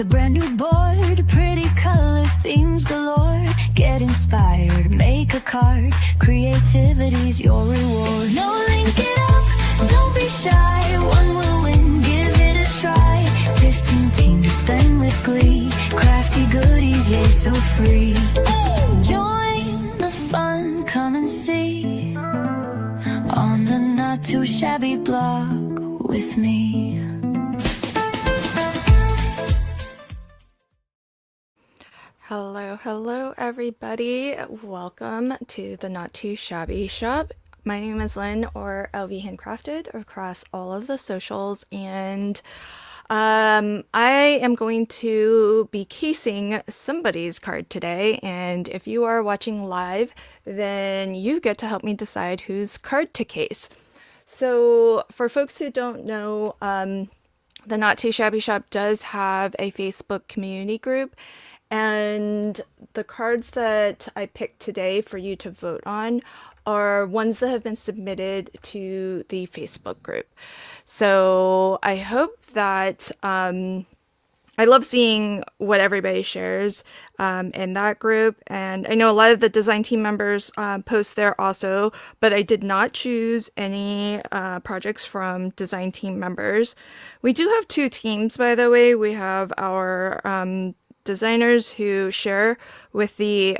with a brand new board, pretty colors, themes galore. Get inspired, make a card, creativity's your reward. No, link it up, don't be shy, one will win, give it a try. 15 teams to spend with glee, crafty goodies, yay, so free. Join the fun, come and see, on the Not Too Shabby blog with me. Hello everybody. Welcome to the Not Too Shabby shop. My name is Lynn, or LV Handcrafted, across all of the socials, and I am going to be casing somebody's card today, and if you are watching live, then you get to help me decide whose card to case. So for folks who don't know, the Not Too Shabby shop does have a Facebook community group, and the cards that I picked today for you to vote on are ones that have been submitted to the Facebook group. So I hope that I love seeing what everybody shares in that group. And I know a lot of the design team members post there also, but I did not choose any projects from design team members. We do have two teams, by the way. We have our designers who share with the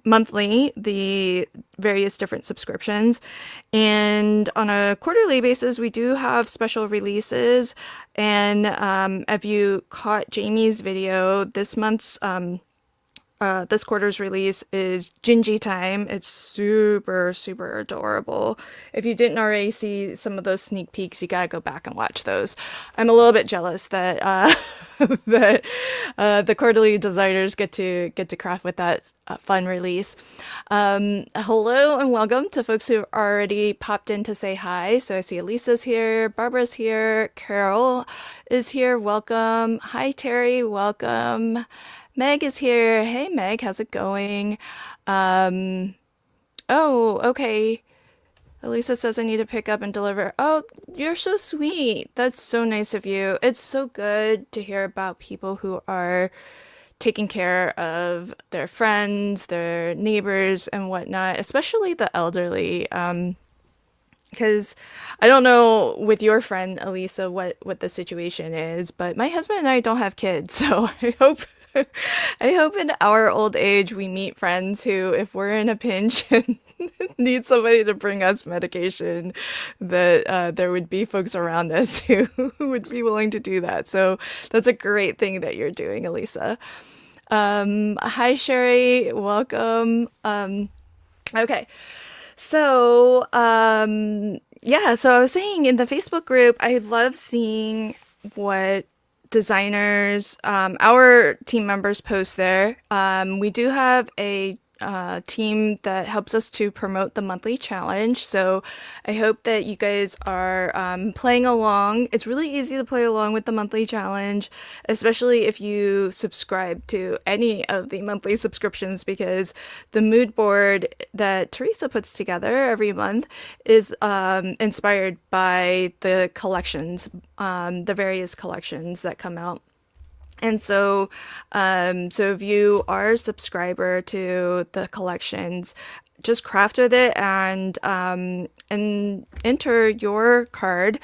monthly the various different subscriptions, and on a quarterly basis we do have special releases. And if you caught Jamie's video, this month's this quarter's release is Gingy Time. It's super adorable. If you didn't already see some of those sneak peeks, you gotta go back and watch those. I'm a little bit jealous that that the quarterly designers get to craft with that fun release. Hello and welcome to folks who already popped in to say hi. So I see Elisa's here, Barbara's here, Carol is here. Welcome. Hi Terry. Welcome. Meg is here. Hey Meg, how's it going? Oh, okay. Elisa says I need to pick up and deliver. Oh, you're so sweet. That's so nice of you. It's so good to hear about people who are taking care of their friends, their neighbors, and whatnot, especially the elderly. Because I don't know with your friend Elisa what the situation is, but my husband and I don't have kids, so I hope in our old age we meet friends who, if we're in a pinch and need somebody to bring us medication, that there would be folks around us who would be willing to do that. So that's a great thing that you're doing, Elisa. Hi Sherry, welcome. Okay. So, yeah, so I was saying in the Facebook group, I love seeing what designers, our team members post there. We do have a team that helps us to promote the monthly challenge. So I hope that you guys are playing along. It's really easy to play along with the monthly challenge, especially if you subscribe to any of the monthly subscriptions, because the mood board that Teresa puts together every month is inspired by the collections, the various collections that come out. And so, so if you are a subscriber to the collections, just craft with it and enter your card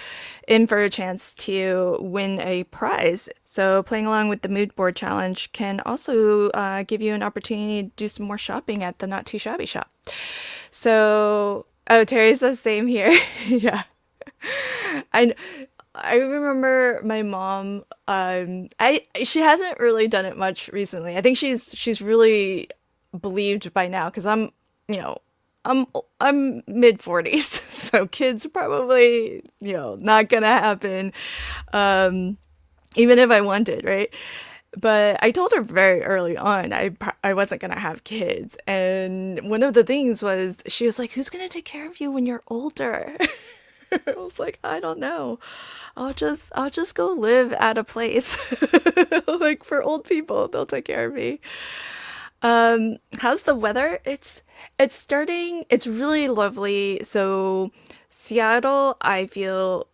in for a chance to win a prize. So playing along with the mood board challenge can also give you an opportunity to do some more shopping at the Not Too Shabby shop. So, oh, Terry says same here. Yeah. I remember my mom, she hasn't really done it much recently. I think she's really believed by now, because I'm mid 40s, so kids probably, not gonna happen, even if I wanted, right? But I told her very early on I wasn't gonna have kids, and one of the things was, she was like, "Who's gonna take care of you when you're older?" I was like, I don't know. I'll just go live at a place like for old people. They'll take care of me. How's the weather? It's starting. It's really lovely. So Seattle, I feel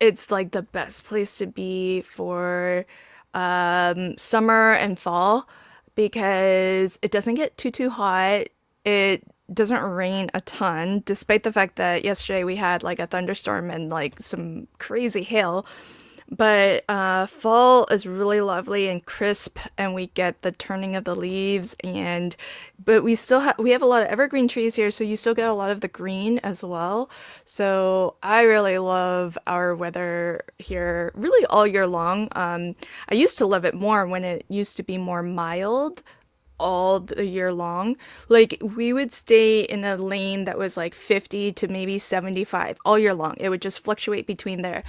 it's like the best place to be for summer and fall because it doesn't get too hot. It doesn't rain a ton, despite the fact that yesterday we had like a thunderstorm and like some crazy hail. But fall is really lovely and crisp, and we get the turning of the leaves. And but we have a lot of evergreen trees here, so you still get a lot of the green as well. So I really love our weather here, really all year long. I used to love it more when it used to be more mild all the year long. Like we would stay in a lane that was like 50 to maybe 75 all year long. It would just fluctuate between there.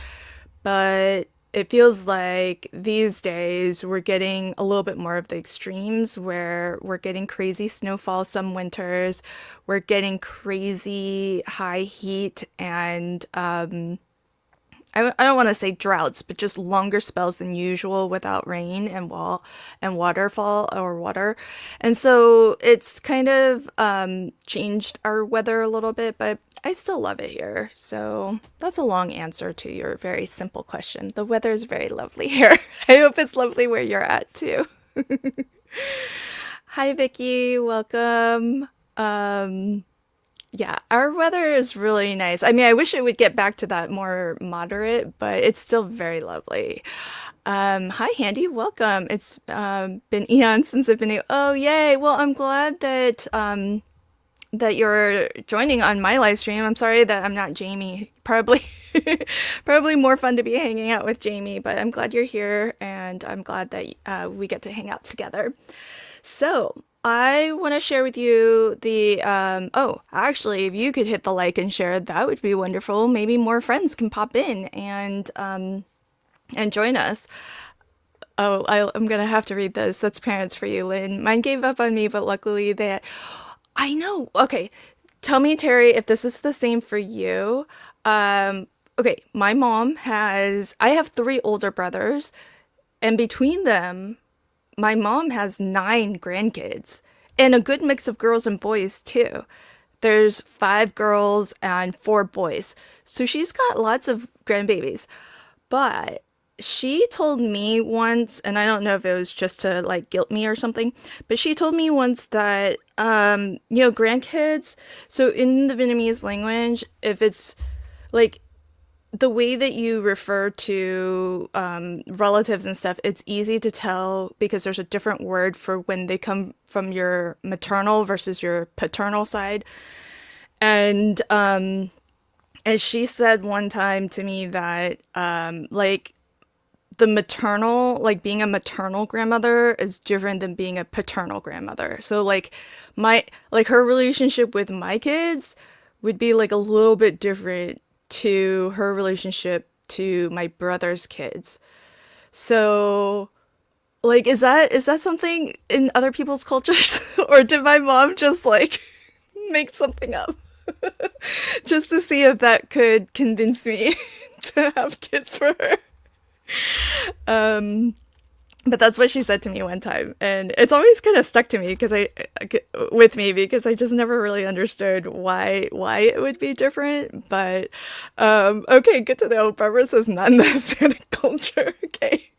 But it feels like these days we're getting a little bit more of the extremes where we're getting crazy snowfall some winters, we're getting crazy high heat, and I don't want to say droughts, but just longer spells than usual without rain and waterfall or water. And so it's kind of changed our weather a little bit, but I still love it here. So that's a long answer to your very simple question. The weather is very lovely here. I hope it's lovely where you're at too. Hi, Vicky. Welcome. Yeah, our weather is really nice. I mean, I wish it would get back to that more moderate, but it's still very lovely. Hi, Handy. Welcome. It's been eons since I've been able. Oh, yay. Well, I'm glad that that you're joining on my live stream. I'm sorry that I'm not Jamie. Probably probably more fun to be hanging out with Jamie, but I'm glad you're here and I'm glad that we get to hang out together. So, I want to share with you the oh, actually, if you could hit the like and share, that would be wonderful. Maybe more friends can pop in and join us. Oh, I'm gonna have to read this. That's parents for you, Lynn. Mine gave up on me, but luckily they. I know. Okay, tell me, Terry, if this is the same for you. Okay, my mom has. I have three older brothers, and between them, my mom has nine grandkids and a good mix of girls and boys too. There's five girls and four boys. So she's got lots of grandbabies. But she told me once, and I don't know if it was just to like guilt me or something, but she told me once that, grandkids, so in the Vietnamese language, if it's like the way that you refer to relatives and stuff, it's easy to tell because there's a different word for when they come from your maternal versus your paternal side. And as she said one time to me that like the maternal, like being a maternal grandmother is different than being a paternal grandmother. So like her relationship with my kids would be like a little bit different to her relationship to my brother's kids. So, like, is that something in other people's cultures, or did my mom just like make something up just to see if that could convince me to have kids for her? Um, but that's what she said to me one time, and it's always kind of stuck to me because with me because I just never really understood why it would be different. But okay, good to know. Barbara says not in the Hispanic culture. Okay.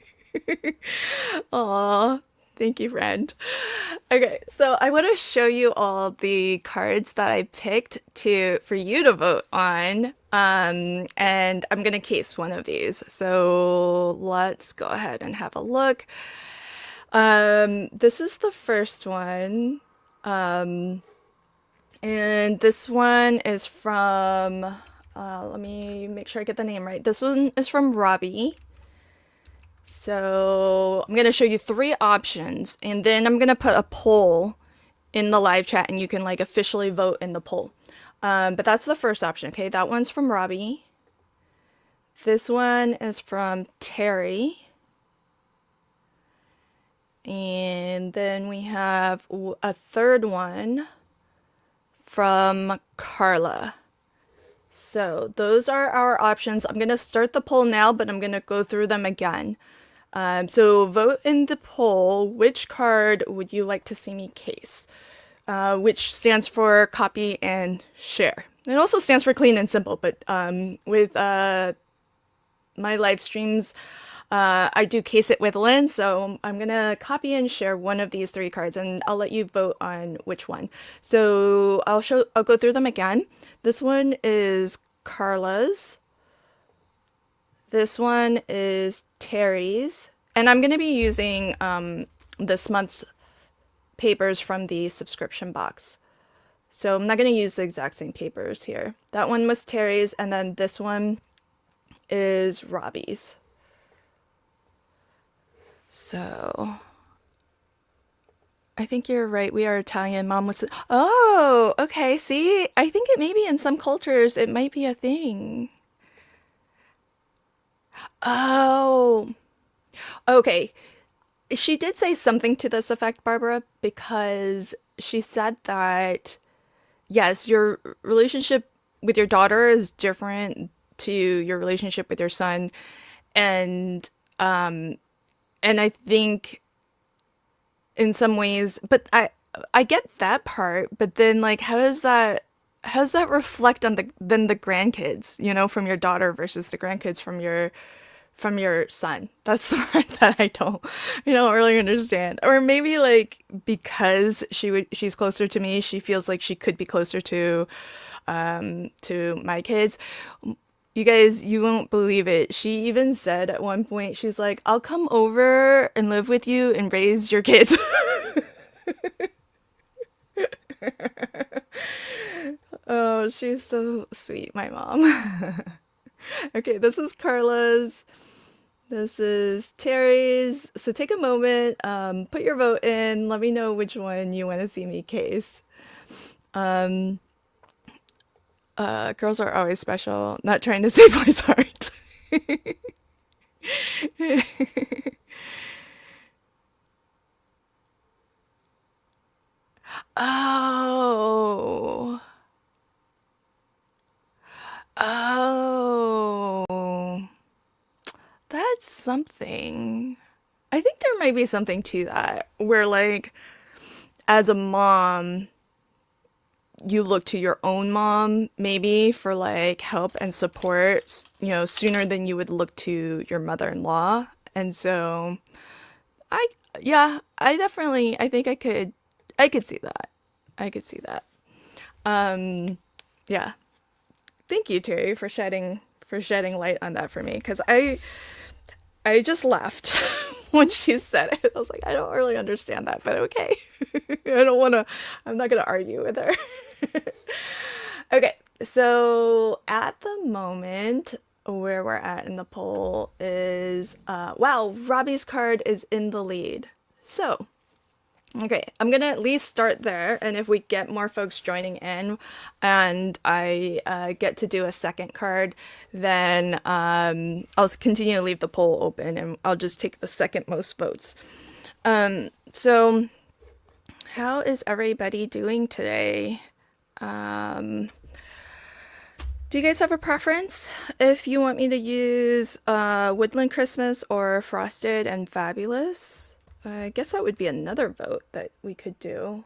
Aw, thank you, friend. Okay, so I want to show you all the cards that I picked to for you to vote on. And I'm gonna case one of these. So let's go ahead and have a look. This is the first one. And this one is from, let me make sure I get the name right. This one is from Robbie. So I'm going to show you three options, and then I'm going to put a poll in the live chat, and you can like officially vote in the poll. But that's the first option, okay? That one's from Robbie. This one is from Terry. And then we have a third one from Carla. So those are our options. I'm going to start the poll now, but I'm going to go through them again. So vote in the poll, which card would you like to see me case? Which stands for copy and share. It also stands for clean and simple, but with my live streams, I do case it with Lynn, so I'm gonna copy and share one of these 3 cards, and I'll let you vote on which one. So I'll go through them again. This one is Carla's. This one is Terry's, and I'm gonna be using this month's papers from the subscription box. So I'm not gonna use the exact same papers here. That one was Terry's, and then this one is Robbie's. So I think you're right. We are Italian. Mom was. Oh, okay. See, I think it maybe in some cultures it might be a thing. Oh, okay. She did say something to this effect, Barbara, because she said that yes, your relationship with your daughter is different to your relationship with your son, and and I think in some ways, but I get that part, but then like how does that reflect on the grandkids, from your daughter versus the grandkids from your son? That's the part that I don't really understand. Or maybe like because she's closer to me, she feels like she could be closer to my kids. You guys, you won't believe it. She even said at one point, she's like, I'll come over and live with you and raise your kids. Oh, she's so sweet, my mom. Okay, this is Carla's. This is Terry's. So take a moment, put your vote in. Let me know which one you want to see me case. Um, Girls are always special. Not trying to say boys aren't. Oh. Oh. That's something. I think there might be something to that, where like as a mom, you look to your own mom maybe for like help and support, sooner than you would look to your mother-in-law. And so I yeah, I think I could see that. I could see that. Um yeah. Thank you, Terry, for shedding light on that for me, because I just laughed when she said it. I was like, I don't really understand that, but okay. I'm not gonna argue with her. Okay, so at the moment, where we're at in the poll is, wow, Robbie's card is in the lead. So, okay, I'm gonna at least start there, and if we get more folks joining in, and I get to do a second card, then I'll continue to leave the poll open, and I'll just take the second most votes. So how is everybody doing today? Do you guys have a preference? If you want me to use Woodland Christmas or Frosted and Fabulous, I guess that would be another vote that we could do.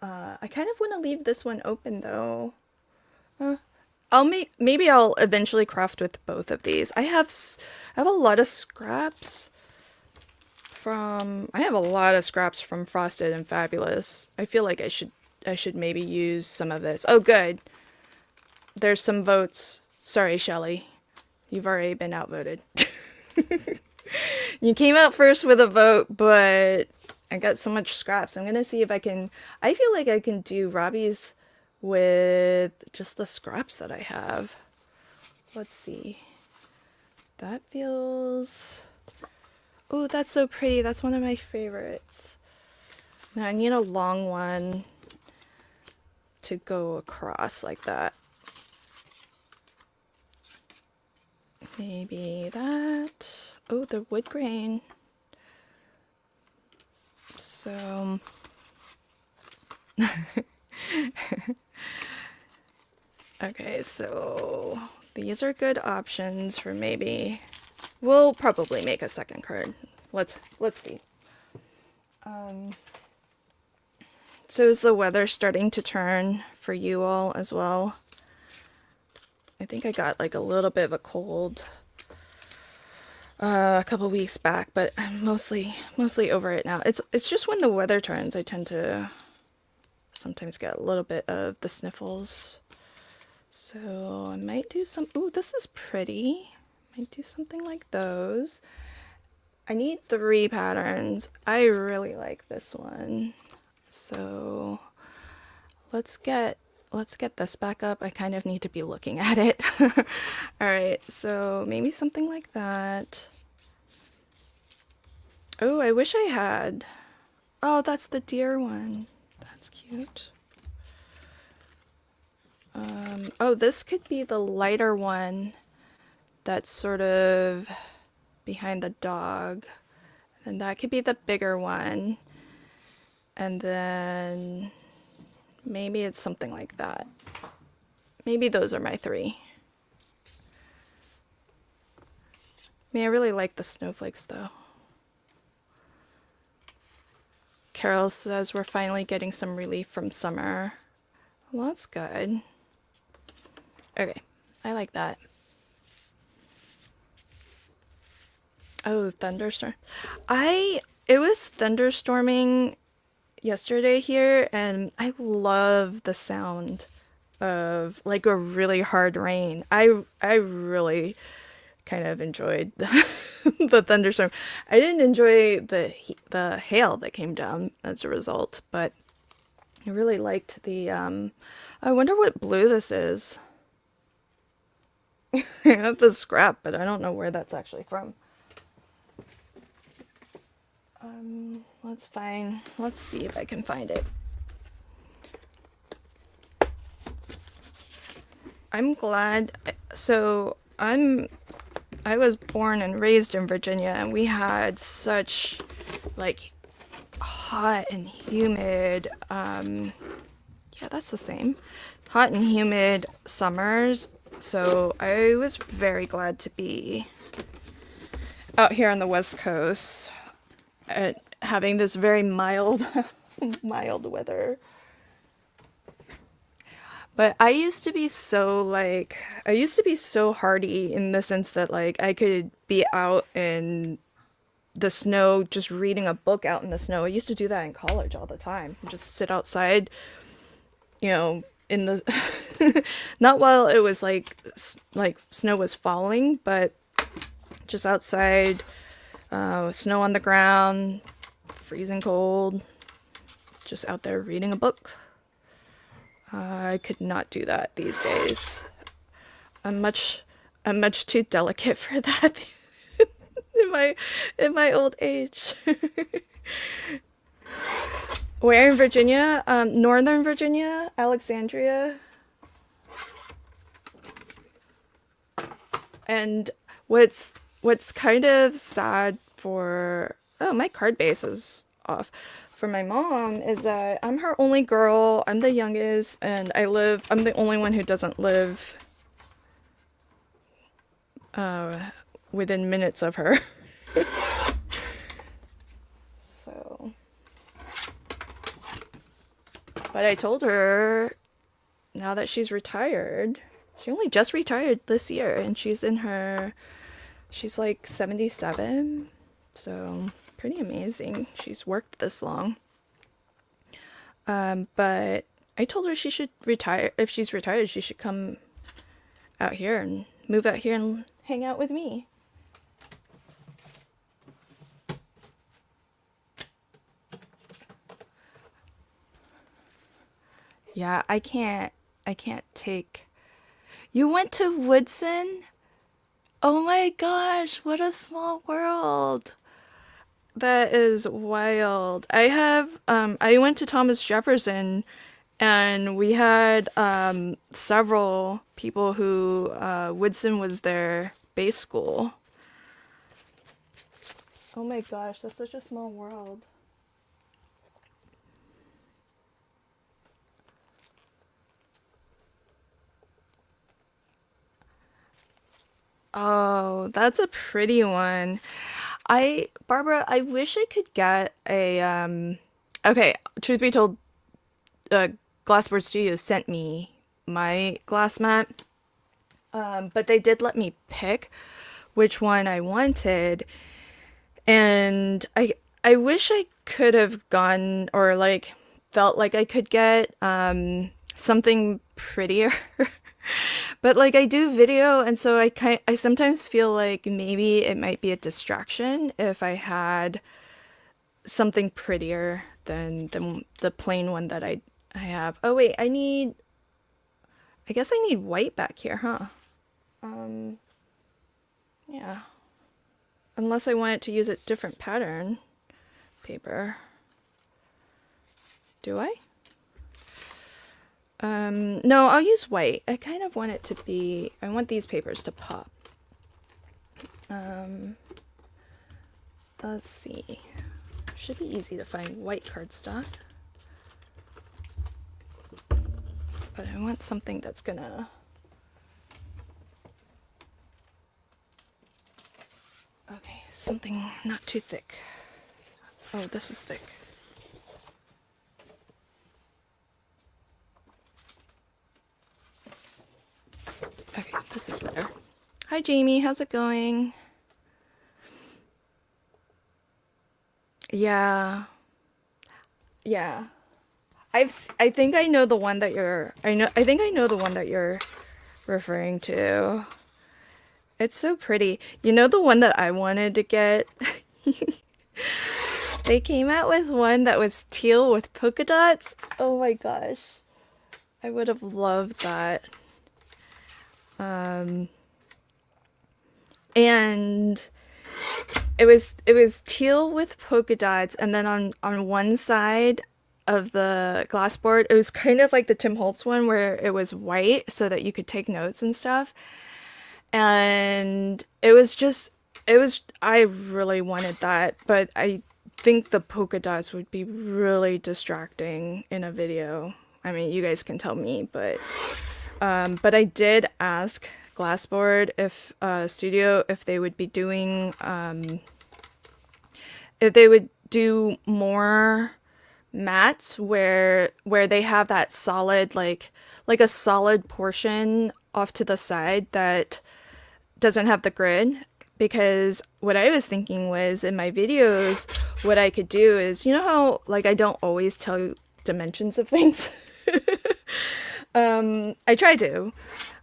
I kind of want to leave this one open though. Maybe I'll eventually craft with both of these. I have a lot of scraps from Frosted and Fabulous. I feel like I should maybe use some of this. Oh, good. There's some votes. Sorry, Shelly. You've already been outvoted. You came out first with a vote, but I got so much scraps. I'm gonna see if I feel like I can do Robbie's with just the scraps that I have. Let's see. That feels... Oh, that's so pretty. That's one of my favorites. Now I need a long one to go across like that. Maybe that. Oh, the wood grain. So okay, so these are good options for maybe. We'll probably make a second card. Let's see. So is the weather starting to turn for you all as well? I think I got like a little bit of a cold. a couple weeks back, but I'm mostly over it now. It's just when the weather turns, I tend to sometimes get a little bit of the sniffles. So I might do some. Ooh, this is pretty. Might do something like those. I need 3 patterns. I really like this one. So let's get this back up. I kind of need to be looking at it. All right, so maybe something like that. Oh, I wish I had. Oh, that's the deer one. That's cute. Oh, this could be the lighter one that's sort of behind the dog. And that could be the bigger one. And then maybe it's something like that. Maybe those are my 3. I mean, I really like the snowflakes though. Carol says we're finally getting some relief from summer. Well, that's good. Okay, I like that. Oh, thunderstorm. It was thunderstorming yesterday here, and I love the sound of like a really hard rain. I really kind of enjoyed the thunderstorm. I didn't enjoy the hail that came down as a result, but I really liked the I wonder what blue this is. I have the scrap, but I don't know where that's actually from. Let's see if I can find it. I'm glad. So I was born and raised in Virginia, and we had such like hot and humid, yeah, that's the same. Hot and humid summers. So I was very glad to be out here on the West Coast at having this very mild mild weather. But I used to be so hardy in the sense that like I could be out in the snow just reading a book out in the snow. I used to do that in college all the time. Just sit outside, in the not while it was like snow was falling, but just outside, snow on the ground, freezing cold, just out there reading a book. I could not do that these days. I'm much too delicate for that in my old age. Where in Virginia? Northern Virginia, Alexandria. And what's kind of sad for my card base is off. For my mom is that I'm her only girl. I'm the youngest, and I'm the only one who doesn't live within minutes of her. So, but I told her now that she's retired, she only just retired this year, and she's like 77, so pretty amazing. She's worked this long. But I told her she should retire. If she's retired, she should come out here and move out here and hang out with me. Yeah, I can't take. You went to Woodson? Oh my gosh, what a small world. That is wild. I went to Thomas Jefferson, and we had several people who Woodson was their base school. Oh my gosh, that's such a small world. Oh, that's a pretty one. Barbara, I wish I could get a okay, truth be told, Glassboard Studios sent me my glass mat. But they did let me pick, which one I wanted. And I wish I could have gone, or like felt like I could get something prettier. But like I do video, and so I sometimes feel like maybe it might be a distraction if I had something prettier than the plain one that I have. Oh wait, I guess I need white back here, huh? Yeah. Unless I wanted to use a different pattern paper. Do I? No, I'll use white. I kind of want it to be, I want these papers to pop. Let's see. Should be easy to find white cardstock. But I want something that's gonna... Okay, something not too thick. Oh, this is thick. Okay, this is better. Hi Jamie, how's it going? Yeah. Yeah. I think I know the one that you're I think I know the one that you're referring to. It's so pretty. You know the one that I wanted to get? They came out with one that was teal with polka dots. Oh my gosh. I would have loved that. And it was teal with polka dots, and then on one side of the glass board it was kind of like the Tim Holtz one where it was white so that you could take notes and stuff. And I really wanted that, but I think the polka dots would be really distracting in a video. I mean, you guys can tell me, but I did ask Glassboard if Studio if they would be doing if they would do more mats where they have that solid like a solid portion off to the side that doesn't have the grid. Because what I was thinking was in my videos, what I could do is, you know how like I don't always tell you dimensions of things. I try to,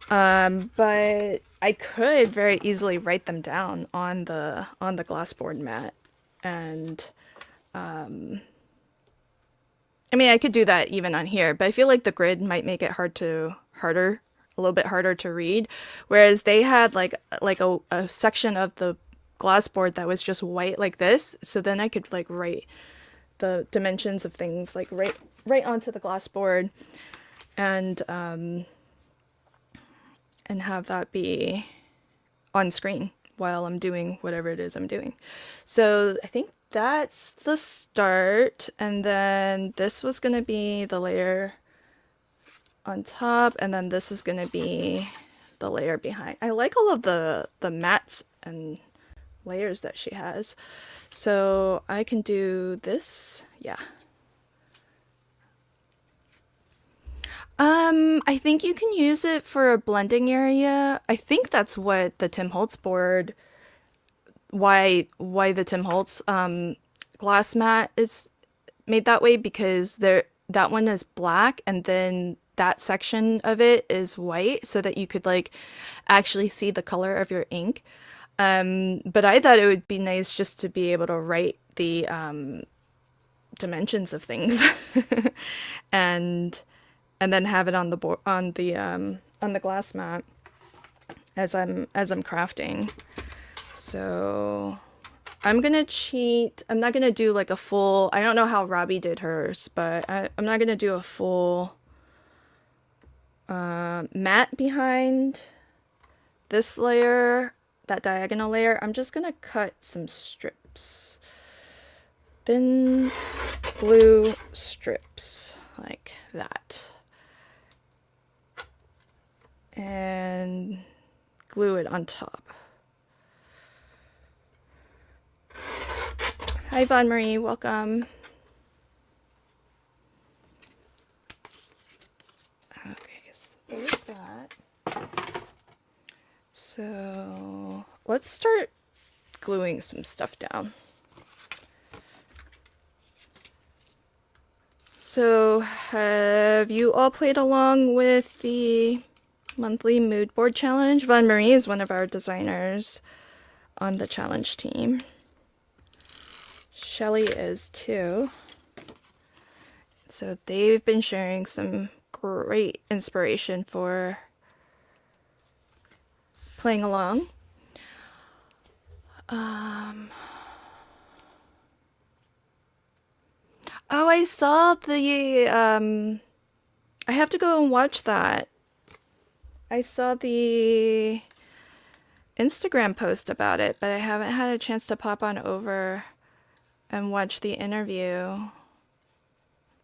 but I could very easily write them down on the glassboard mat, and I mean I could do that even on here, but I feel like the grid might make it a little bit harder to read, whereas they had like a section of the glassboard that was just white like this, so then I could like write the dimensions of things like right onto the glassboard, and have that be on screen while I'm doing whatever it is I'm doing. So I think that's the start, and then this was gonna be the layer on top, and then this is gonna be the layer behind. I like all of the mats and layers that she has. So I can do this, yeah. I think you can use it for a blending area. I think that's what the Tim Holtz board, why the Tim Holtz glass mat is made that way, because that one is black and then that section of it is white so that you could like actually see the color of your ink. But I thought it would be nice just to be able to write the dimensions of things and then have it on the board on the glass mat as I'm crafting. So I'm gonna cheat. I'm not gonna do like a full, I don't know how Robbie did hers, but I'm not gonna do a full mat behind this layer, that diagonal layer. I'm just gonna cut some strips, thin blue strips like that, and glue it on top. Hi Von Marie, welcome. Okay, so there's that. So let's start gluing some stuff down. So, have you all played along with the monthly mood board challenge? Von Marie is one of our designers on the challenge team. Shelly is too. So they've been sharing some great inspiration for playing along. Oh, I saw the, I have to go and watch that. I saw the Instagram post about it, but I haven't had a chance to pop on over and watch the interview.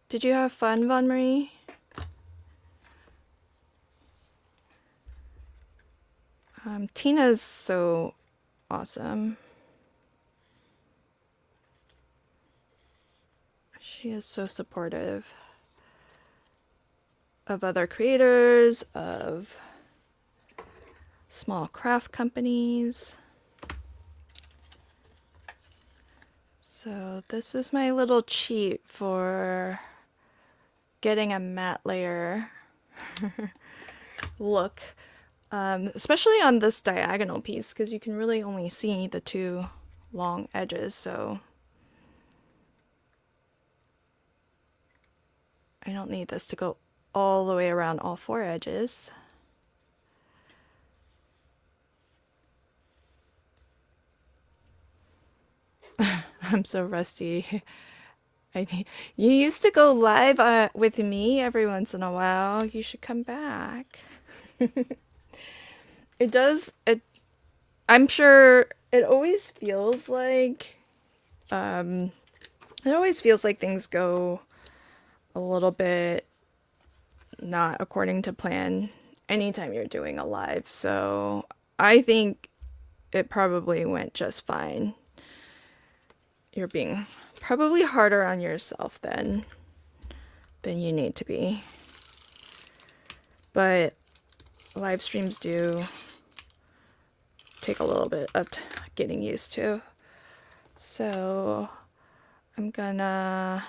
Did you have fun, Von Marie? Tina's so awesome. She is so supportive of other creators, of small craft companies. So this is my little cheat for getting a matte layer look, especially on this diagonal piece, because you can really only see the two long edges, so I don't need this to go all the way around all four edges. I'm so rusty. You used to go live with me every once in a while. You should come back. I'm sure it always feels like things go a little bit not according to plan anytime you're doing a live. So I think it probably went just fine. You're being probably harder on yourself than you need to be. But live streams do take a little bit of getting used to. So I'm gonna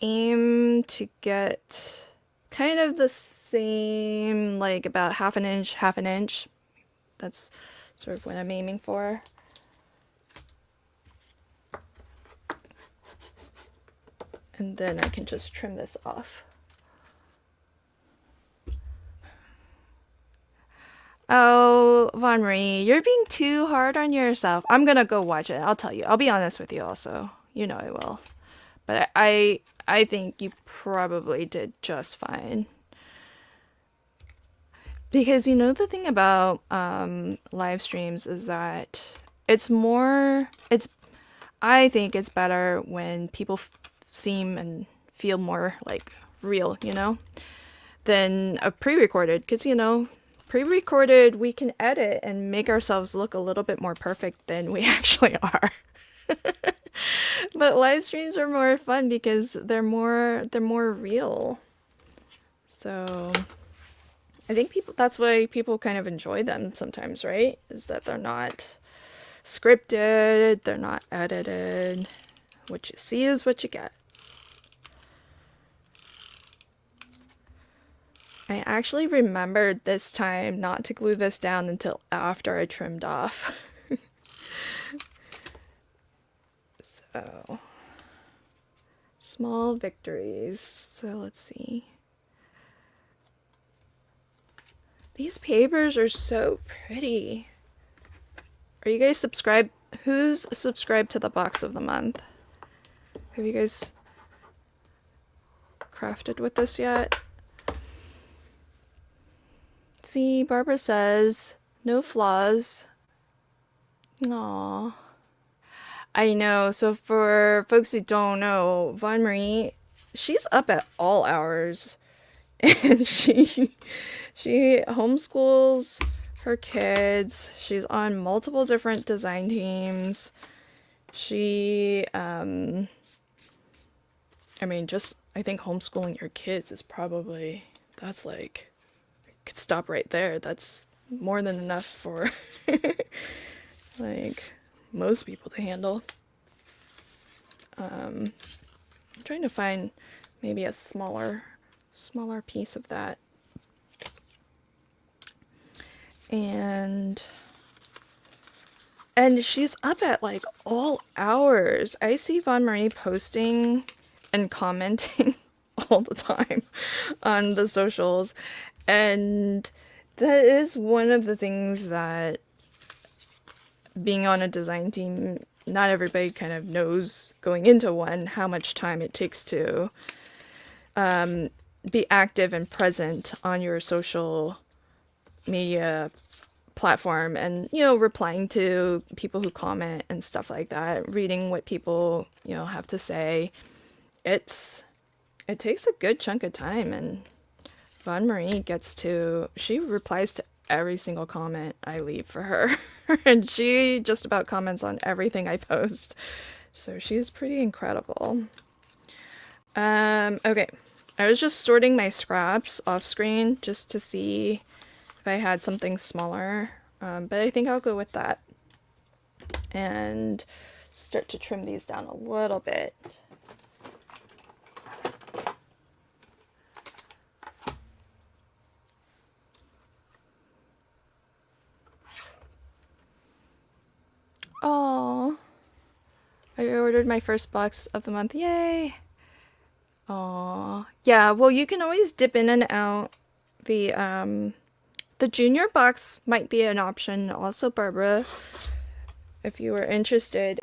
aim to get kind of the same, like about half an inch. That's sort of what I'm aiming for. And then I can just trim this off. Oh, Von Marie, you're being too hard on yourself. I'm gonna go watch it. I'll tell you. I'll be honest with you also. You know I will. But I think you probably did just fine. Because you know the thing about live streams is that I think it's better when people seem and feel more like real, you know, than a pre-recorded, because you know, pre-recorded we can edit and make ourselves look a little bit more perfect than we actually are. But live streams are more fun because they're more real. So I think that's why people kind of enjoy them sometimes, right? Is that they're not scripted, they're not edited. What you see is what you get. I actually remembered this time not to glue this down until after I trimmed off. So, small victories. So let's see. These papers are so pretty. Are you guys subscribed? Who's subscribed to the box of the month? Have you guys crafted with this yet? See, Barbara says, no flaws. Aww. I know. So for folks who don't know, Von Marie, she's up at all hours. And she homeschools her kids. She's on multiple different design teams. She, I mean, just, I think homeschooling your kids is probably, that's like, could stop right there. That's more than enough for like most people to handle. I'm trying to find maybe a smaller piece of that. And she's up at like all hours. I see Von Marie posting and commenting all the time on the socials. And that is one of the things that being on a design team, not everybody kind of knows going into one how much time it takes to be active and present on your social media platform, and replying to people who comment and stuff like that, reading what people have to say. It takes a good chunk of time, and Von Marie she replies to every single comment I leave for her. And she just about comments on everything I post, so she's pretty incredible. Okay, I was just sorting my scraps off screen just to see if I had something smaller, but I think I'll go with that and start to trim these down a little bit. Oh, I ordered my first box of the month. Yay! Oh, yeah, well, you can always dip in and out. The junior box might be an option also, Barbara, if you were interested.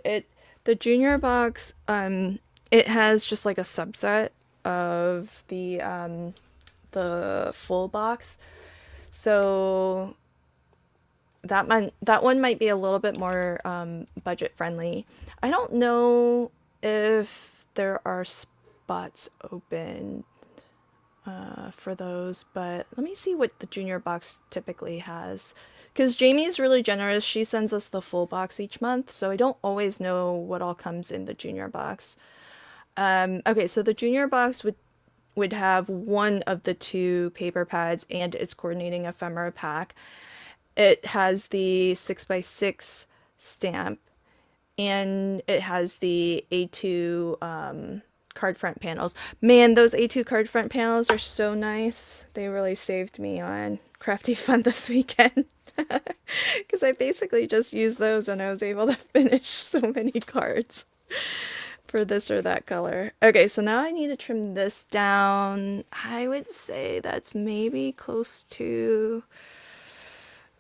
The junior box, it has just like a subset of the full box. So that one might be a little bit more budget friendly. I don't know if there are spots open for those, but let me see what the junior box typically has, because Jamie's really generous. She sends us the full box each month, so I don't always know what all comes in the junior box. Okay, so the junior box would have one of the two paper pads and its coordinating ephemera pack. It has the 6x6 stamp, and it has the A2 card front panels. Man, those A2 card front panels are so nice. They really saved me on Crafty Fun this weekend. Because I basically just used those and I was able to finish so many cards for this or that color. Okay, so now I need to trim this down. I would say that's maybe close to...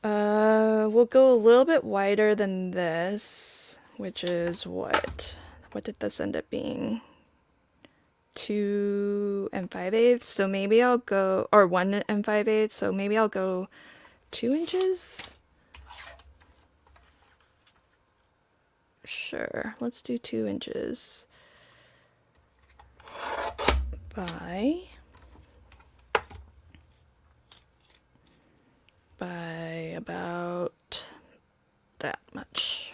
we'll go a little bit wider than this, which is what did this end up being? 2 5/8. So maybe I'll go, or 1 5/8. So maybe I'll go 2 inches. Sure, let's do 2 inches by about that much.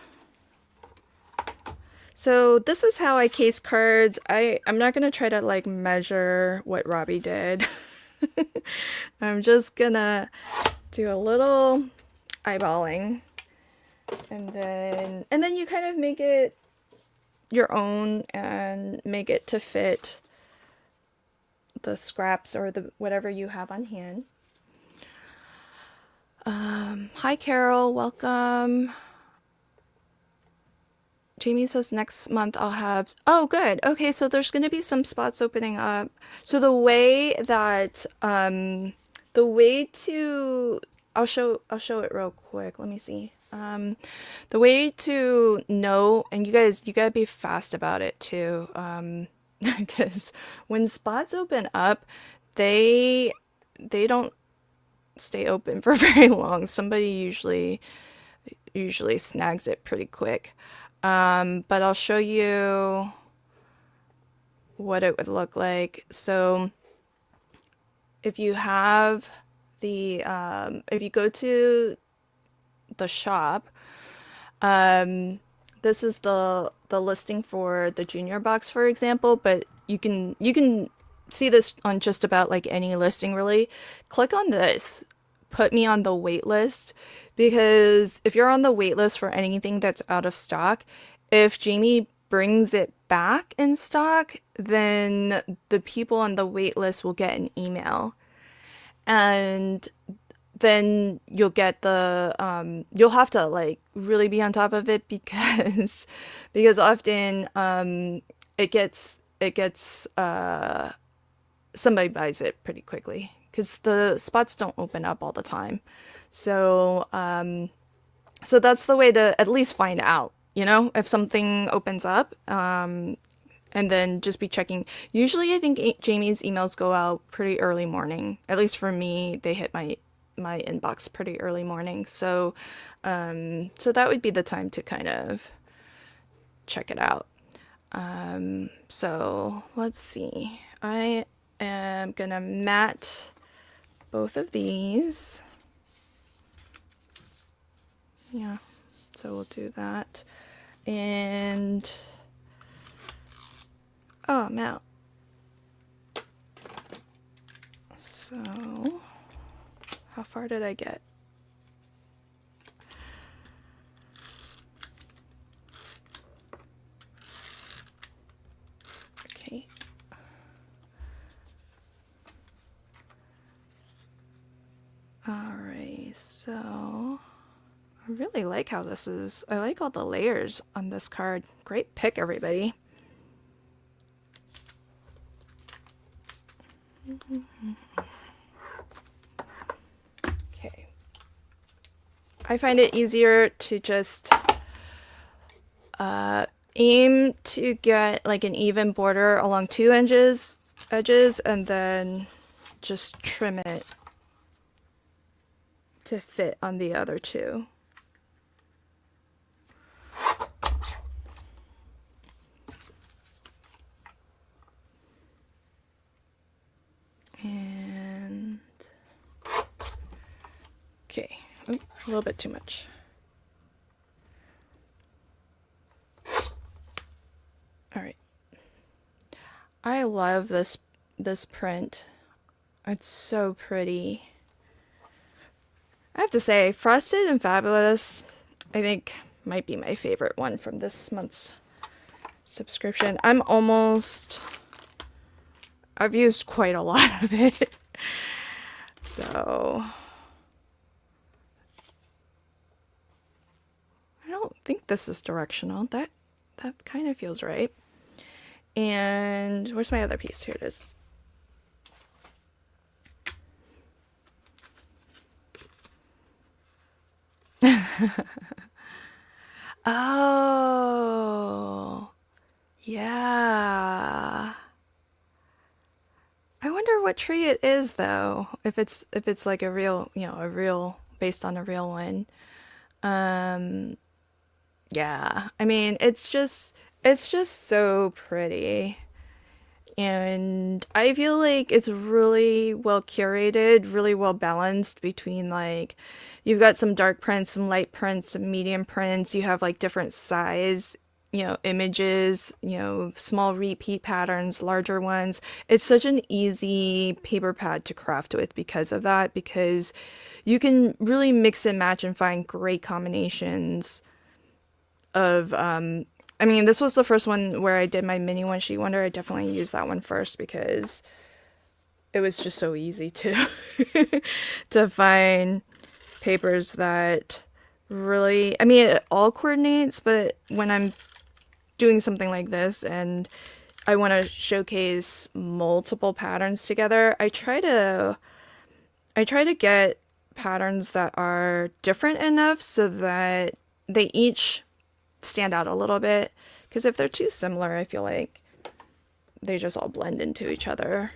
So this is how I case cards. I'm not gonna try to like measure what Robbie did. I'm just gonna do a little eyeballing, and then you kind of make it your own and make it to fit the scraps or the whatever you have on hand. Hi Carol, welcome. Jamie says next month I'll have... Oh, good. Okay, so there's going to be some spots opening up. So the way that I'll show it real quick. Let me see. The way to know, and you gotta be fast about it too, because when spots open up, they don't stay open for very long. Somebody usually snags it pretty quick. But I'll show you what it would look like. So if you have if you go to the shop, this is the listing for the junior box, for example, but you can see this on just about like any listing really. Click on this put me on the wait list, because if you're on the wait list for anything that's out of stock, if Jamie brings it back in stock, then the people on the wait list will get an email, and then you'll get the you'll have to like really be on top of it, because because often it gets somebody buys it pretty quickly, because the spots don't open up all the time. So so that's the way to at least find out, you know, if something opens up. And then just be checking. Usually I think Jamie's emails go out pretty early morning. At least for me, they hit my inbox pretty early morning. So so that would be the time to kind of check it out. So let's see. I am gonna matte both of these. Yeah, so we'll do that. And oh, I'm out. So how far did I get? Okay. Alright, so I really like how this is. I like all the layers on this card. Great pick, everybody. Okay. I find it easier to just aim to get like an even border along two edges, and then just trim it to fit on the other two. And okay, a little bit too much. All right. I love this print. It's so pretty. I have to say, Frosted and Fabulous, I think might be my favorite one from this month's subscription. I've used quite a lot of it. So I don't think this is directional. That kind of feels right. And where's my other piece? Here it is. Oh, yeah. I wonder what tree it is though. If it's like a real, you know, a real based on a real one. Yeah. I mean, it's just so pretty. And I feel like it's really well curated, really well balanced between like you've got some dark prints, some light prints, some medium prints. You have like different size, you know, images, you know, small repeat patterns, larger ones. It's such an easy paper pad to craft with because of that, because you can really mix and match and find great combinations of I mean, this was the first one where I did my mini one sheet wonder. I definitely used that one first because it was just so easy to to find papers that really, I mean, it all coordinates, but when I'm doing something like this and I want to showcase multiple patterns together, I try to get patterns that are different enough so that they each stand out a little bit, because if they're too similar, I feel like they just all blend into each other.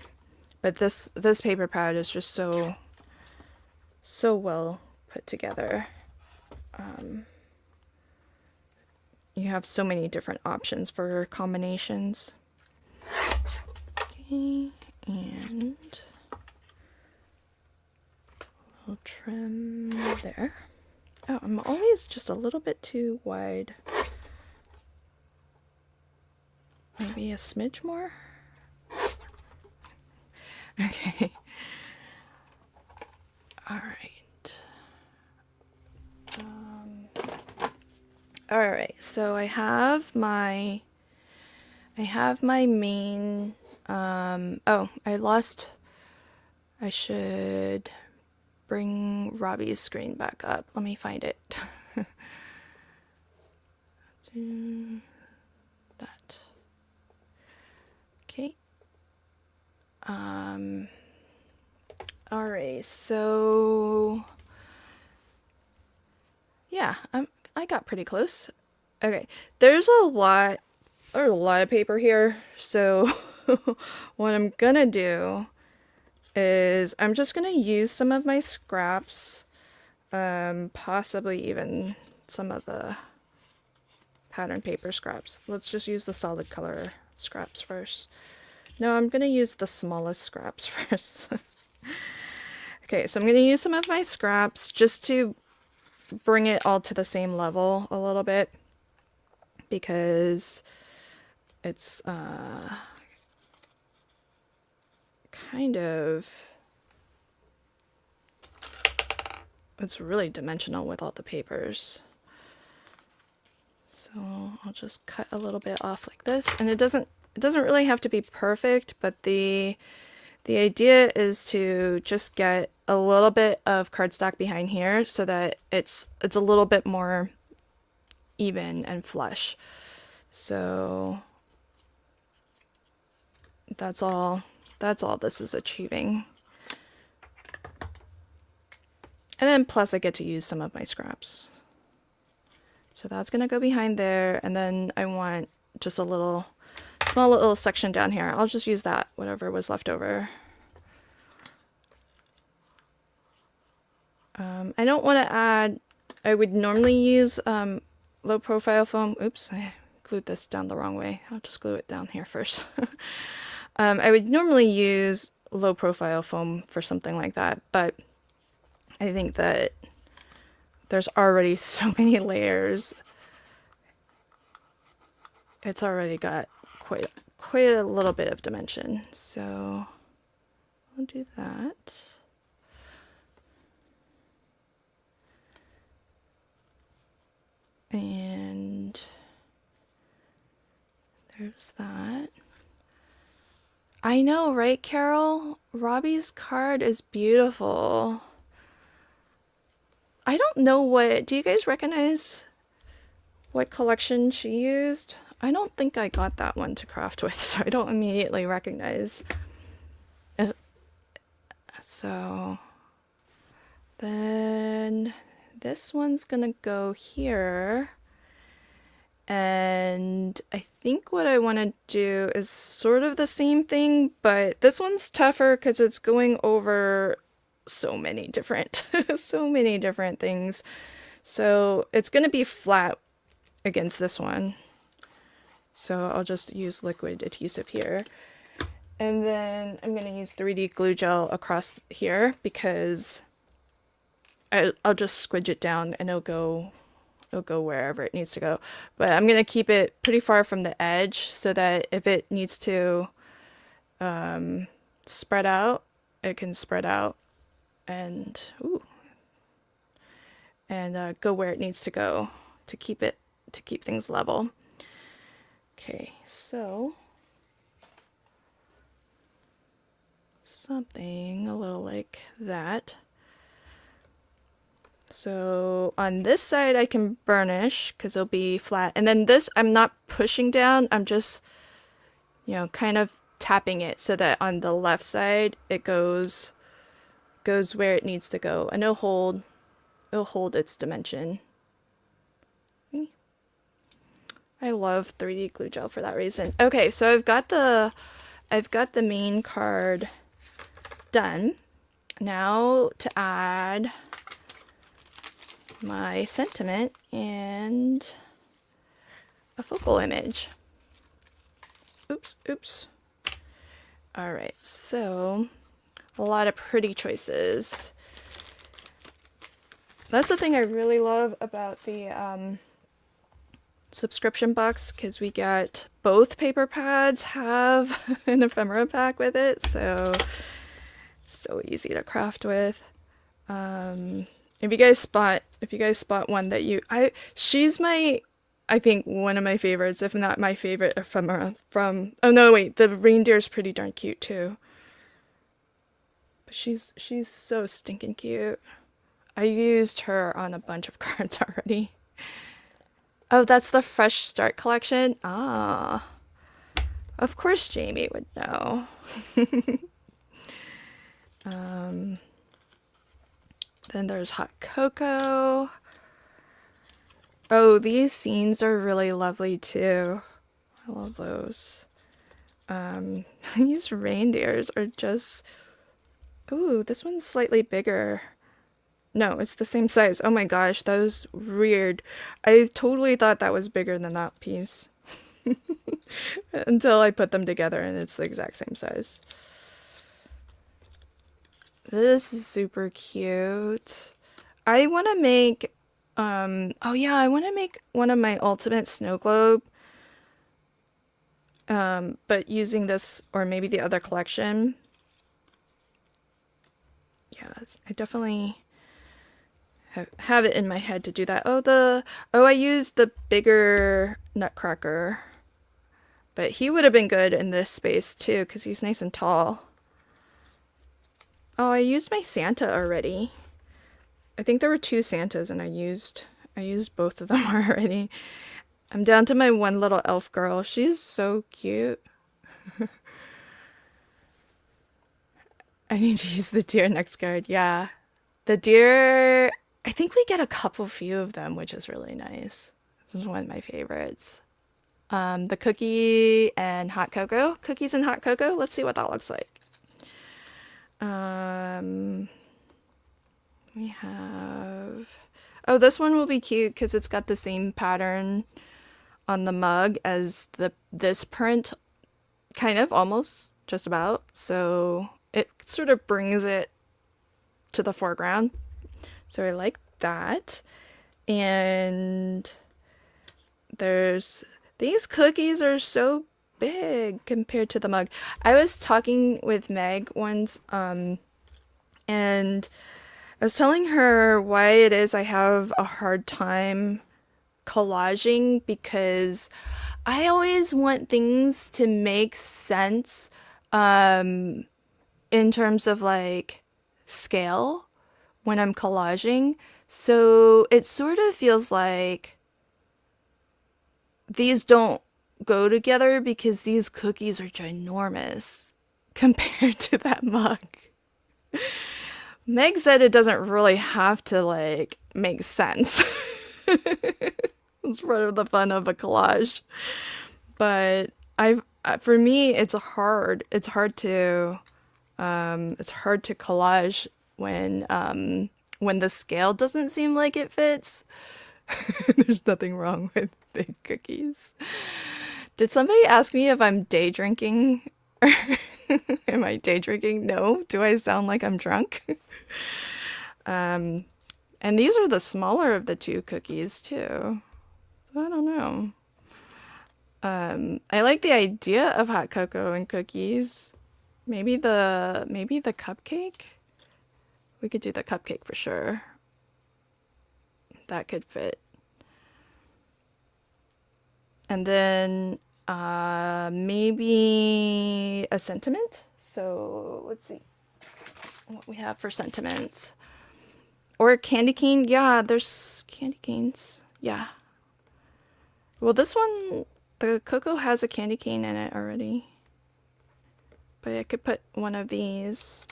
But this paper pad is just so well put together. You have so many different options for combinations. Okay, and we'll trim there. Oh, I'm always just a little bit too wide. Maybe a smidge more? Okay. All right. All right, so I have my main, oh, I should bring Robbie's screen back up. Let me find it. Do that. Okay. All right, so yeah, I got pretty close. Okay, there's a lot of paper here, so what I'm gonna do is I'm just gonna use some of my scraps, possibly even some of the pattern paper scraps. Let's just use the solid color scraps first. No, I'm gonna use the smallest scraps first. Okay, so I'm gonna use some of my scraps just to bring it all to the same level a little bit, because it's kind of, it's really dimensional with all the papers. So I'll just cut a little bit off like this, and it doesn't really have to be perfect, but the idea is to just get a little bit of cardstock behind here so that it's a little bit more even and flush. So that's all this is achieving. And then plus I get to use some of my scraps. So that's gonna go behind there, and then I want just a small little section down here. I'll just use that, whatever was left over. I don't want to add, I would normally use low profile foam. Oops, I glued this down the wrong way. I'll just glue it down here first. I would normally use low profile foam for something like that, but I think that there's already so many layers. It's already got quite a little bit of dimension, so I'll do that. And there's that. I know, right, Carol? Robbie's card is beautiful. I don't know do you guys recognize what collection she used? I don't think I got that one to craft with, so I don't immediately recognize. So then this one's gonna go here. And I think what I want to do is sort of the same thing, but this one's tougher because it's going over so many different things. So it's going to be flat against this one. So I'll just use liquid adhesive here. And then I'm going to use 3D glue gel across here because I'll just squidge it down and it'll go wherever it needs to go. But I'm going to keep it pretty far from the edge so that if it needs to spread out, it can spread out and go where it needs to go to keep things level. Okay, so something a little like that. So on this side I can burnish because it'll be flat, and then this I'm not pushing down, I'm just, you know, kind of tapping it so that on the left side it goes where it needs to go, and it'll hold its dimension. I love 3D glue gel for that reason. Okay, so I've got the main card done. Now to add my sentiment and a focal image. Oops. All right, so a lot of pretty choices. That's the thing I really love about the subscription box, because we get both paper pads have an ephemera pack with it, so easy to craft with. If you guys spot one that she's my I think one of my favorites, if not my favorite ephemera from, oh no, wait, the reindeer's pretty darn cute too. But she's so stinking cute. I used her on a bunch of cards already. Oh, that's the Fresh Start collection? Ah. Of course Jamie would know. Then there's Hot Cocoa. Oh, these scenes are really lovely too. I love those. These reindeers are just... Ooh, this one's slightly bigger. No, it's the same size. Oh my gosh, that was weird. I totally thought that was bigger than that piece. Until I put them together and it's the exact same size. This is super cute. I want to make, oh yeah, I want to make one of my ultimate snow globe. But using this or maybe the other collection. Yeah, I definitely have it in my head to do that. Oh, I used the bigger Nutcracker. But he would have been good in this space too, because he's nice and tall. Oh, I used my Santa already. I think there were 2 Santas and I used both of them already. I'm down to my one little elf girl. She's so cute. I need to use the deer next card. Yeah. The deer, I think we get a few of them, which is really nice. This is one of my favorites. The cookie and hot cocoa. Cookies and hot cocoa. Let's see what that looks like. We have... Oh, this one will be cute because it's got the same pattern on the mug as this print. Kind of, almost, just about. So it sort of brings it to the foreground. So I like that. And there's... These cookies are so big compared to the mug. I was talking with Meg once, and I was telling her why it is I have a hard time collaging, because I always want things to make sense, in terms of like scale when I'm collaging. So it sort of feels like these don't go together because these cookies are ginormous compared to that mug. Meg said it doesn't really have to like make sense. It's part of the fun of a collage. But for me it's hard to collage when the scale doesn't seem like it fits. There's nothing wrong with big cookies. Did somebody ask me if I'm day drinking? Am I day drinking? No. Do I sound like I'm drunk? And these are the smaller of the 2 cookies too. So I don't know. I like the idea of hot cocoa and cookies. Maybe the cupcake? We could do the cupcake for sure. That could fit. And then maybe a sentiment. So let's see what we have for sentiments. Or a candy cane. Yeah, there's candy canes. Yeah. Well, this one, the cocoa has a candy cane in it already. But I could put one of these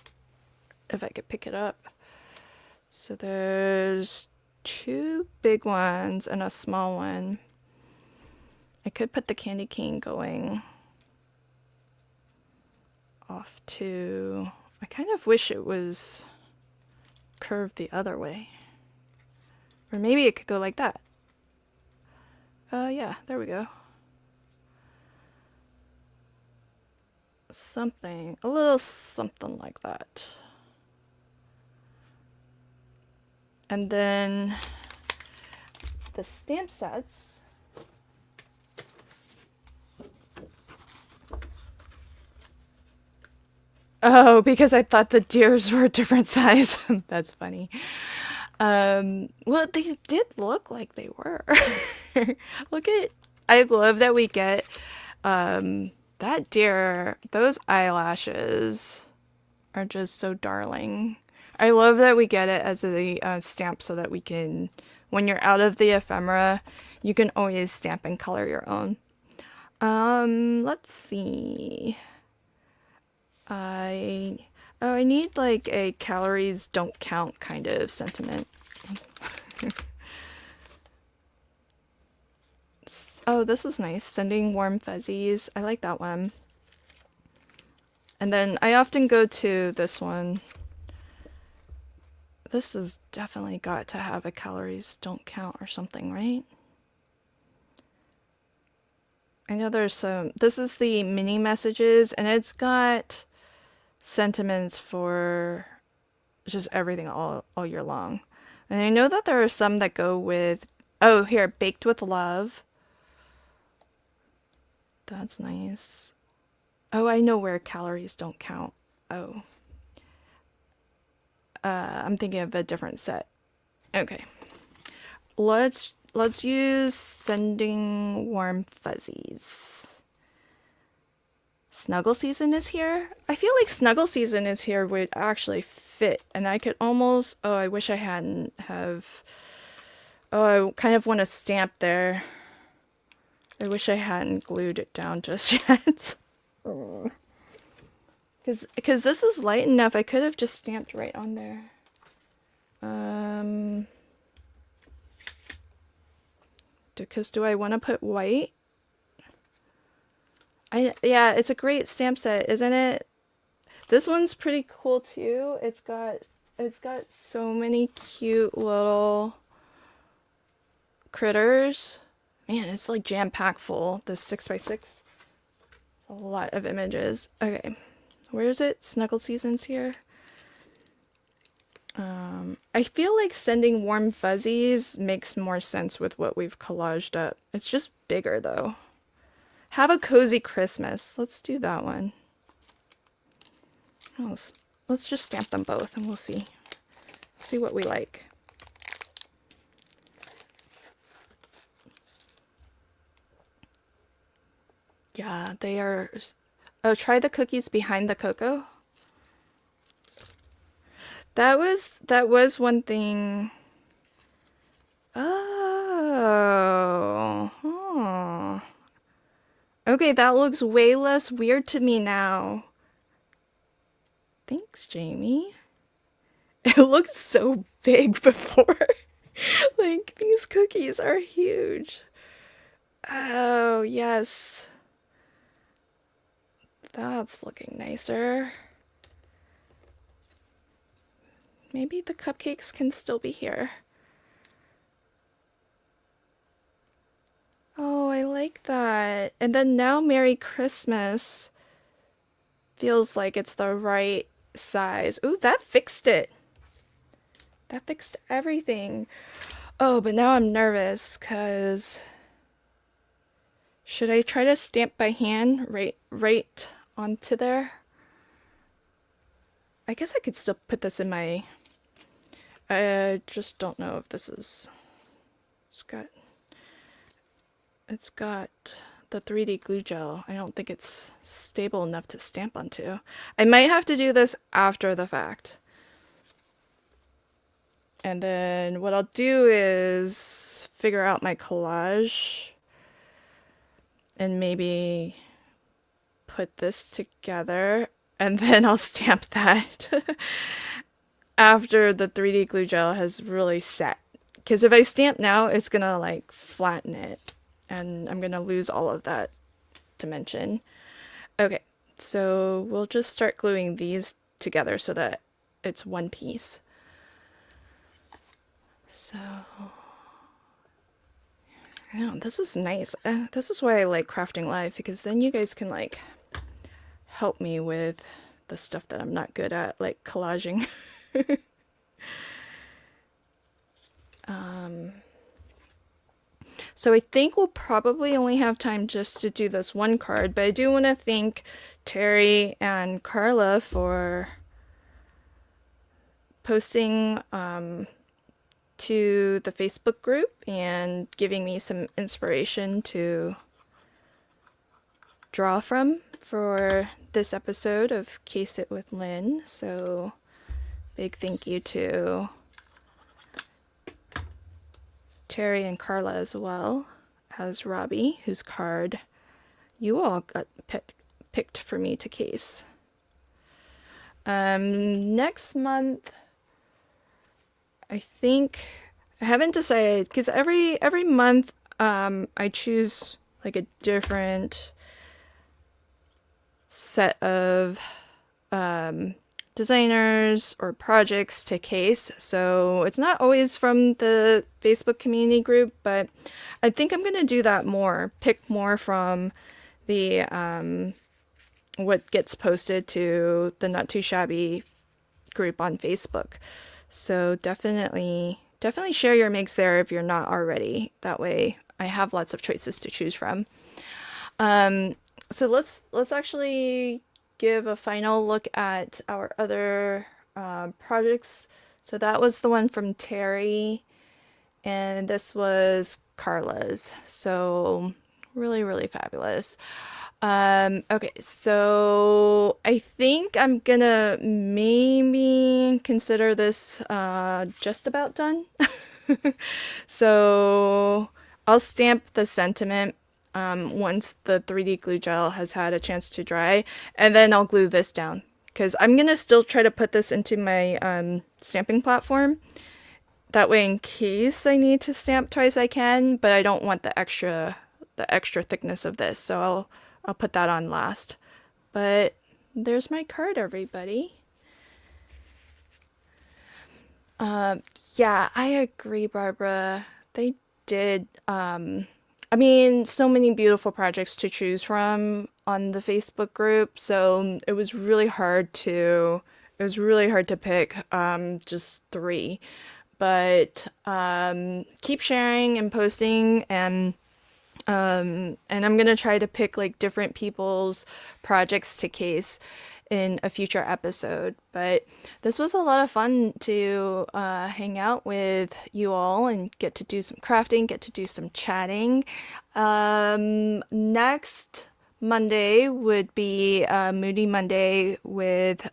if I could pick it up. So there's 2 big ones and a small one. I could put the candy cane going off to... I kind of wish it was curved the other way. Or maybe it could go like that. Yeah, there we go. Something, a little something like that. And then the stamp sets. Oh, because I thought the deers were a different size. That's funny. Well, they did look like they were. Look at, I love that we get that deer, those eyelashes are just so darling. I love that we get it as a stamp so that we can, when you're out of the ephemera, you can always stamp and color your own. Let's see. I need like a calories don't count kind of sentiment. Oh, this is nice. Sending warm fuzzies. I like that one. And then I often go to this one. This has definitely got to have a calories don't count or something, right? I know there's some, this is the mini messages, and it's got sentiments for just everything all year long. And I know that there are some that go with, oh, here, baked with love. That's nice. Oh, I know where calories don't count. Oh. I'm thinking of a different set. Okay. Let's use sending warm fuzzies. Snuggle season is here. I feel like snuggle season is here would actually fit, and I could almost, oh, I wish I hadn't have, oh, I kind of want to stamp there. I wish I hadn't glued it down just yet. Because this is light enough, I could have just stamped right on there. Because do I want to put white? Yeah, it's a great stamp set, isn't it? This one's pretty cool too. It's got so many cute little critters. Man, it's like jam-packed full. This 6x6. A lot of images. Okay. Where is it? Snuggle season's here. I feel like sending warm fuzzies makes more sense with what we've collaged up. It's just bigger though. Have a cozy Christmas. Let's do that one. Let's just stamp them both and we'll see. See what we like. Yeah, they are. Oh, try the cookies behind the cocoa. That was one thing. Oh. Huh. Okay, that looks way less weird to me now. Thanks, Jamie. It looked so big before. Like, these cookies are huge. Oh, yes. That's looking nicer. Maybe the cupcakes can still be here. Oh, I like that. And then now Merry Christmas feels like it's the right size. Ooh, that fixed it. That fixed everything. Oh, but now I'm nervous because should I try to stamp by hand right onto there? I guess I could still put this in my, I just don't know if this is, it's got the 3D glue gel. I don't think it's stable enough to stamp onto. I might have to do this after the fact. And then what I'll do is figure out my collage and maybe put this together, and then I'll stamp that after the 3D glue gel has really set. Because if I stamp now, it's gonna like flatten it, and I'm gonna lose all of that dimension. Okay, so we'll just start gluing these together so that it's one piece. So, yeah, this is nice. This is why I like crafting live, because then you guys can like help me with the stuff that I'm not good at, like collaging. So I think we'll probably only have time just to do this one card, but I do want to thank Terry and Carla for posting to the Facebook group and giving me some inspiration to draw from for this episode of Case It with Lynn. So big thank you to Terry and Carla as well as Robbie, whose card you all got picked for me to case. Next month, I think I haven't decided, because every month I choose like a different set of designers or projects to case, so it's not always from the Facebook community group, but I think I'm gonna do that more, pick more from the what gets posted to the Not Too Shabby group on Facebook. So definitely share your makes there if you're not already. That way I have lots of choices to choose from. So let's actually give a final look at our other projects. So that was the one from Terry, and this was Carla's. So really fabulous. Okay, so I think I'm gonna maybe consider this just about done. So I'll stamp the sentiment once the 3D glue gel has had a chance to dry, and then I'll glue this down, because I'm gonna still try to put this into my stamping platform. That way, in case I need to stamp twice, I can, but I don't want the extra thickness of this, so I'll put that on last. But there's my card, everybody. Yeah, I agree, Barbara. They did, I mean, so many beautiful projects to choose from on the Facebook group, so it was really hard to pick just 3. But keep sharing and posting, and I'm gonna try to pick like different people's projects to case in a future episode. But this was a lot of fun to hang out with you all and get to do some crafting, get to do some chatting. Next Monday would be Moody Monday with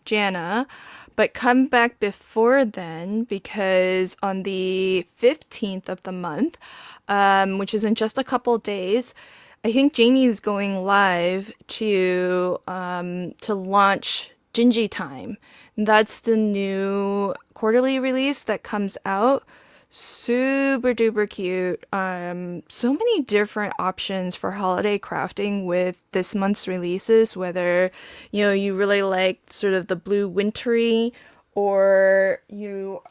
Jana, but come back before then, because on the 15th of the month, which is in just a couple days, I think Jamie's going live to launch Gingy Time. That's the new quarterly release that comes out. Super duper cute. So many different options for holiday crafting with this month's releases, whether you really like sort of the blue wintry, or you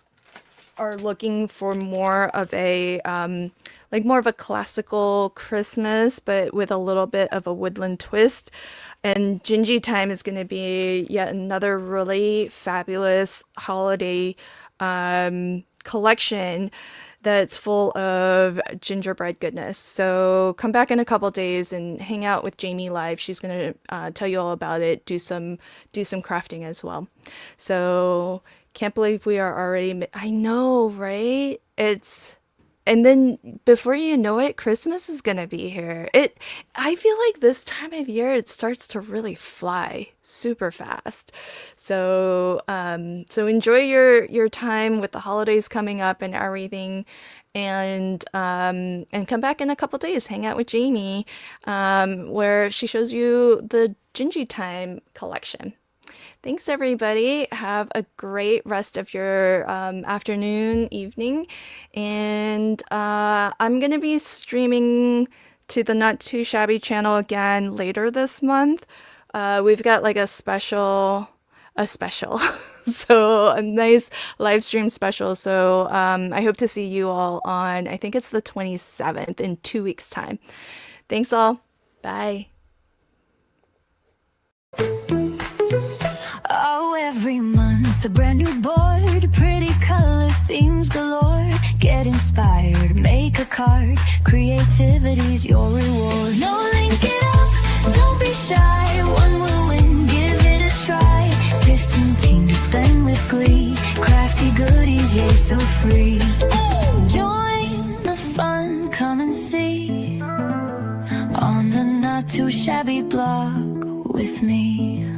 are looking for more of a more of a classical Christmas, but with a little bit of a woodland twist. And Gingy Time is going to be yet another really fabulous holiday collection that's full of gingerbread goodness. So come back in a couple days and hang out with Jamie live. She's going to tell you all about it, do some crafting as well. So can't believe we are already, I know, right? And then before you know it, Christmas is gonna be here. I feel like this time of year it starts to really fly super fast. So enjoy your time with the holidays coming up and everything, and come back in a couple days, hang out with Jamie, where she shows you the Gingy Time collection. Thanks, everybody. Have a great rest of your afternoon, evening. And I'm going to be streaming to the Not Too Shabby channel again later this month. We've got like a special. So a nice live stream special. So I hope to see you all on, I think it's the 27th, in 2 weeks' time. Thanks all. Bye. Oh, every month a brand new board, pretty colors, themes galore. Get inspired, make a card, creativity's your reward. No, link it up, don't be shy, one will win, give it a try. 15 teams spend with glee, crafty goodies, yay, so free. not too shabby blog with me.